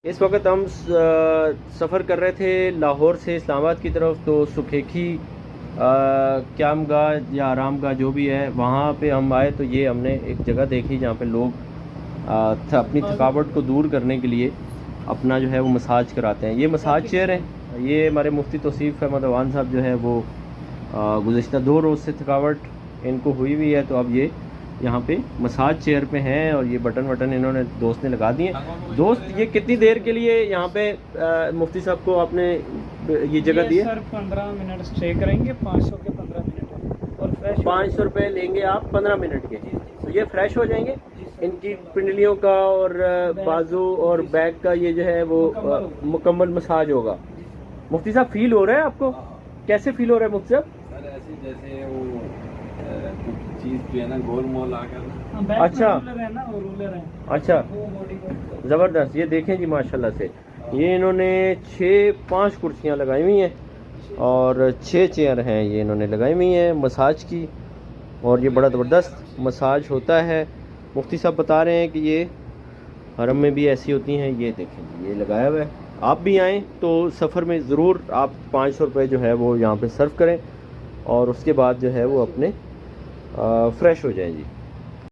इस वक्त हम सफ़र कर रहे थे लाहौर से इस्लामाबाद की तरफ। तो सुखेखी क्याम गाह या आराम गाह जो भी है वहाँ पे हम आए। तो ये हमने एक जगह देखी जहाँ पे लोग अपनी थकावट को दूर करने के लिए अपना जो है वो मसाज कराते हैं। ये मसाज चेयर है। ये हमारे मुफ्ती तौसीफ़ अहमद अवान साहब जो है वो गुज़िश्ता 2 रोज़ से थकावट इनको हुई हुई है। तो अब ये यहाँ पे मसाज चेयर पे हैं और ये बटन इन्होंने दोस्त ने लगा दिए। दोस्त, ये कितनी देर के लिए यहाँ पे मुफ्ती साहब को आपने ये जगह दी है? सर 15 मिनट स्टे करेंगे, 500 के 15 मिनट और फ्रेश 500 रुपये लेंगे आप 15 मिनट के। तो ये फ्रेश हो जाएंगे। इनकी पिंडलियों का और बाजू और बैक का ये जो है वो मुकम्मल मसाज होगा। मुफ्ती साहब फील हो रहा है आपको? कैसे फील हो रहा है मुफ्ती साहब? जैसे वो चीज जो है ना गोल मोल आकर। अच्छा रूलर है। अच्छा, ज़बरदस्त। ये देखें जी माशाल्लाह से ये इन्होंने 5 कुर्सियाँ लगाई हुई हैं और 6 चेयर हैं ये इन्होंने लगाई हुई हैं मसाज की। और ये बड़ा ज़बरदस्त मसाज होता है। मुफ्ती साहब बता रहे हैं कि ये हरम में भी ऐसी होती हैं। ये देखें जी, ये लगाया हुआ है। आप भी आएँ तो सफ़र में ज़रूर आप 500 रुपये जो है वो यहाँ पे सर्व करें और उसके बाद जो है वो अपने फ्रेश हो जाएं जी।